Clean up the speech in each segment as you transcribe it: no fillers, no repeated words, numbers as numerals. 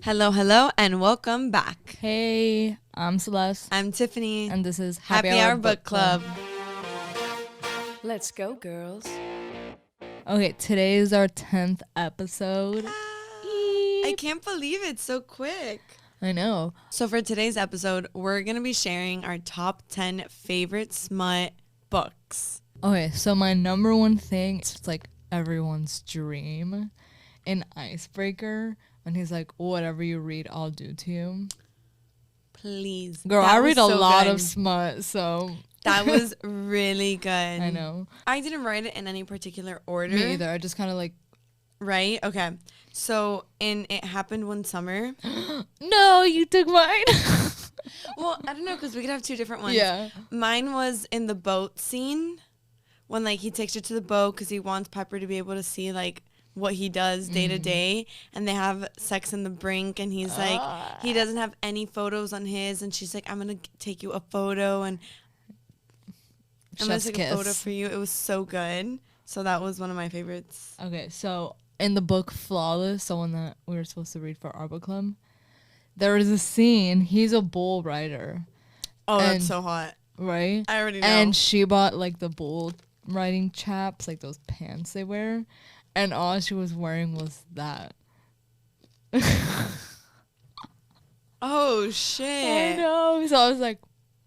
Hello, hello, and welcome back. Hey, I'm Celeste. I'm Tiffany. And this is Happy Hour Book Club. Let's go, girls. Okay, today is our 10th episode. I can't believe it's so quick. I know. So for today's episode, we're going to be sharing our top 10 favorite smut books. Okay, so my number one thing, it's like everyone's dream, an icebreaker. And he's like, whatever you read, I'll do to you. Please. Girl, That I was read a so lot good. of smut, so. That was really good. I know. I didn't write it in any particular order. Me either. I just kind of like. Right? Okay. So It Happened One Summer. No, you took mine. Well, I don't know, because we could have two different ones. Yeah. Mine was in the boat scene when, like, he takes her to the boat because he wants Pepper to be able to see, like, what he does day to day. And they have sex in the brink. And he's like, he doesn't have any photos on his. And she's like, I'm going to take you a photo. And I'm going to take a photo for you. It was so good. So that was one of my favorites. Okay, so in the book Flawless, the one that we were supposed to read for our book club, there is a scene. He's a bull rider. Oh, And- that's so hot. Right? I already know. And she bought like the bull riding chaps, like those pants they wear. And all she was wearing was that. Oh, shit. I know. So I was like,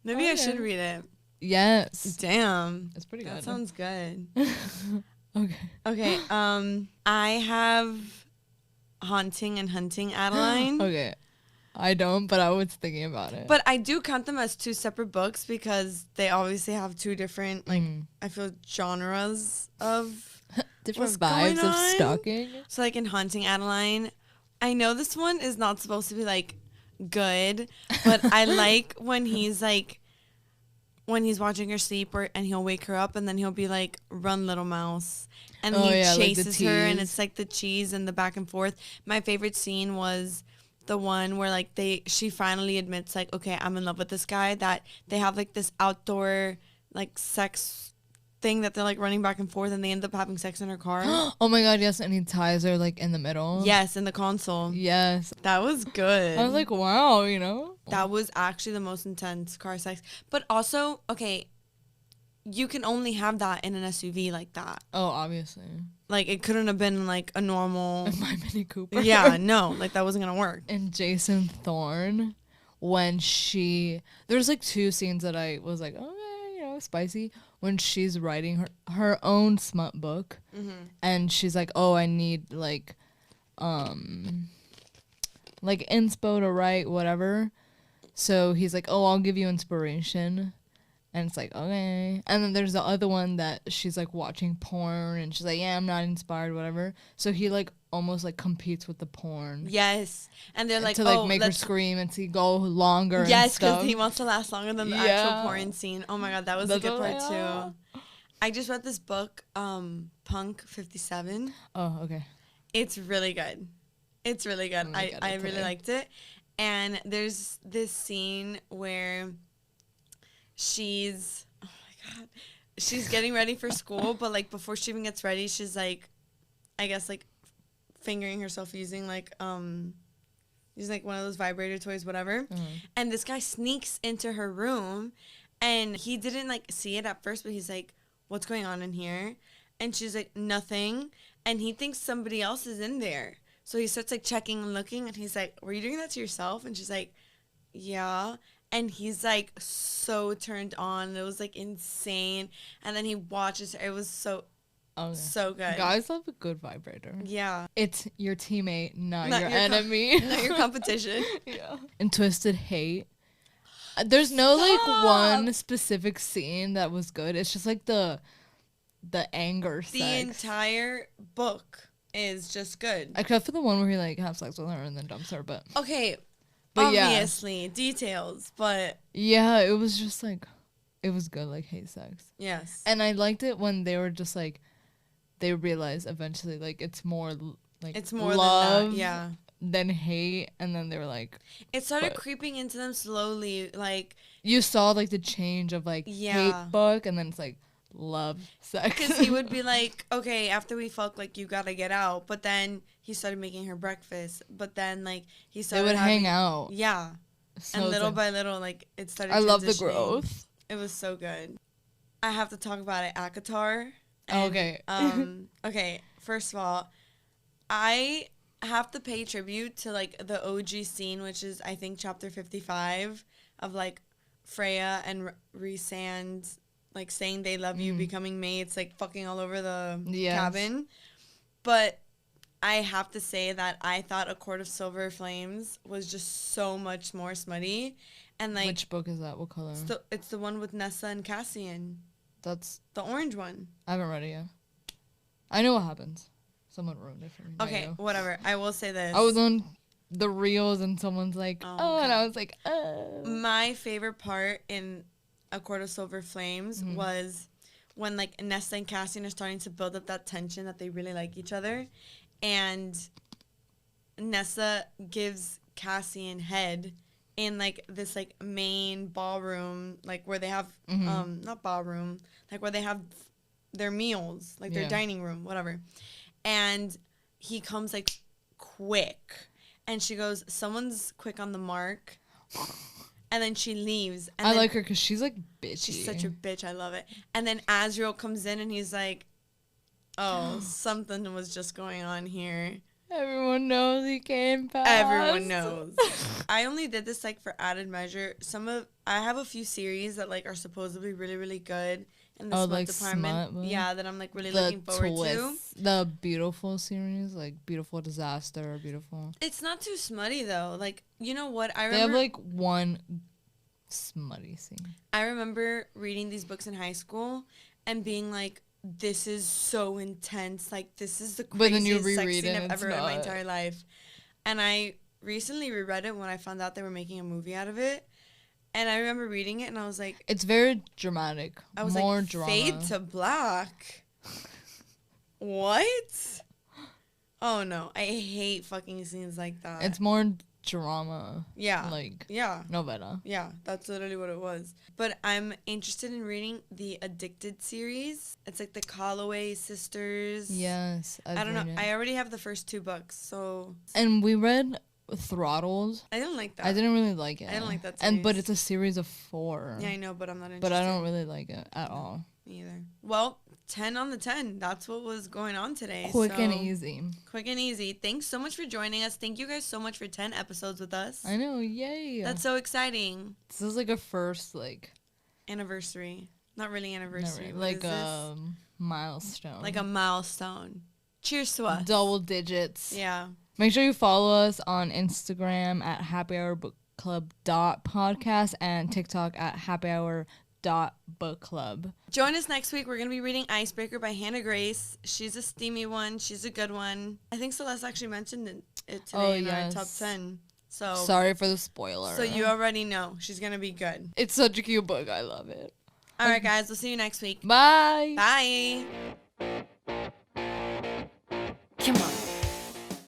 Maybe I Okay. should read it. yes. Damn. It's pretty That good. sounds good. Okay. Okay, I have Haunting and Hunting Adeline. Okay. I don't, but I was thinking about it. But I do count them as two separate books because they obviously have two different, like, I feel genres of. different what's going vibes of on? stalking. So, like, in Haunting Adeline, I know this one is not supposed to be, like, good, but I like when he's, like, when he's watching her sleep and he'll wake her up and then he'll be like, run little mouse. And Oh, he yeah, like the chases her and tease. it's like the cheese and the back and forth. My favorite scene was the one where like she finally admits like, okay, I'm in love with this guy, that they have like this outdoor like sex thing that they're like running back and forth and they end up having sex in her car. Oh my god, yes, and he ties her like in the middle. Yes, in the console. Yes. That was good. I was like, wow, you know? That was actually the most intense car sex. But also, okay, you can only have that in an SUV like that. Oh, obviously. Like, it couldn't have been, like, a normal... My Mini Cooper. Yeah, no. Like, that wasn't going to work. And Jason Thorne, when there's like two scenes that I was like, okay, you know, spicy. When she's writing her own smut book, and she's like, oh, I need like inspo to write whatever. So he's like, oh, I'll give you inspiration. And it's like, okay. And then there's the other one that she's like watching porn and she's like, yeah, I'm not inspired, whatever. So he like almost like competes with the porn. Yes. And they're like, to like oh, make her scream and see go longer. Yes, and stuff. because he wants to last longer than the Yeah. actual porn scene. Oh my God, that was That's a good what part I- too. I just read this book, Punk 57. Oh, okay. It's really good. It's really good. I'm gonna get I it really today. liked it. And there's this scene where she's, oh my God, she's getting ready for school, but like before she even gets ready, she's like, I guess like fingering herself using like one of those vibrator toys, whatever. And this guy sneaks into her room and he didn't like see it at first, but he's like, what's going on in here? And she's like, nothing. And he thinks somebody else is in there. So he starts like checking and looking and he's like, were you doing that to yourself? And she's like, yeah. And he's like so turned on. It was like insane. And then he watches her. It was so good. Guys love a good vibrator. Yeah. It's your teammate, not your your enemy. Not your competition. Yeah. In Twisted Hate, there's no like one specific scene that was good. It's just like the anger The sex. entire book is just good. Except for the one where he like has sex with her and then dumps her, but Okay. But yeah. Obviously, details, but yeah, it was just like it was good, like hate sex. yes. And I liked it when they were just like they realized eventually like it's more like It's more love than that. Yeah. than hate, and then they were like It started But- creeping into them slowly. Like, you saw like the change of like Yeah. hate book, and then it's like love sex. Because he would be like, okay, after we fuck, like, you gotta get out. But then he started making her breakfast. But then, like, he They started would hang out. Yeah. So And it's little like- by little, like, it started I love the transitioning. growth. It was so good. I have to talk about it, Akatar. Okay. Okay, first of all, I have to pay tribute to, like, the OG scene, which is, I think, chapter 55 of, like, Freya and Rhysand, like, saying they love you, becoming mates, like, fucking all over the cabin. But I have to say that I thought A Court of Silver Flames was just so much more smutty. And, like, which book is that? What color? It's the one with Nessa and Cassian. That's the orange one. I haven't read it yet. I know what happens. Someone ruined it for me. Okay, whatever. I will say this. I was on the reels and someone's like, okay. And I was like, oh. My favorite part in A Court of Silver Flames was when, like, Nessa and Cassian are starting to build up that tension that they really like each other. And Nessa gives Cassian head in, like, this, like, main ballroom, like, where they have, not ballroom, like, where they have their meals, like, their dining room, whatever. And he comes, like, quick. And she goes, someone's quick on the mark. And then she leaves. And I like her because she's, like, bitchy. She's such a bitch. I love it. And then Azriel comes in and he's like, oh, something was just going on here. Everyone knows he came fast. Everyone knows. I only did this, like, for added measure. I have a few series that, like, are supposedly really, really good in the smut like department. Smut, yeah, that I'm, like, really looking forward to. The Beautiful series, like Beautiful Disaster, Beautiful. It's not too smutty, though. Like, you know what? I remember they have, like, one smutty scene. I remember reading these books in high school and being like, this is so intense. Like, this is the craziest sex scene I've ever read in my entire life. And I recently reread it when I found out they were making a movie out of it. And I remember reading it and I was like... It's very dramatic. I was more like, drama. Fade to black? What? Oh, no. I hate fucking scenes like that. It's more drama. Yeah. Like, yeah. novella. Yeah, that's literally what it was. But I'm interested in reading the Addicted series. It's like the Calloway sisters. Yes. I don't know. I already have the first 2 books, so... And we read Throttled. I didn't like that. I didn't really like it. I didn't like that series. But it's a series of 4. Yeah, I know, but I'm not interested. But I don't really like it at all. Me either. Well, 10 on the 10. That's what was going on today. Quick and easy. Quick and easy. Thanks so much for joining us. Thank you guys so much for 10 episodes with us. I know. Yay. That's so exciting. This is like a first, like... Anniversary. Not really anniversary. Not really. Like a milestone. Like a milestone. Cheers to us. Double digits. Yeah. Make sure you follow us on Instagram at happyhourbookclub.podcast and TikTok at happyhour.bookclub. Join us next week. We're going to be reading Icebreaker by Hannah Grace. She's a steamy one. She's a good one. I think Celeste actually mentioned it today in our top 10. So sorry for the spoiler. So you already know. She's going to be good. It's such a cute book. I love it. All right, guys. We'll see you next week. Bye. Bye.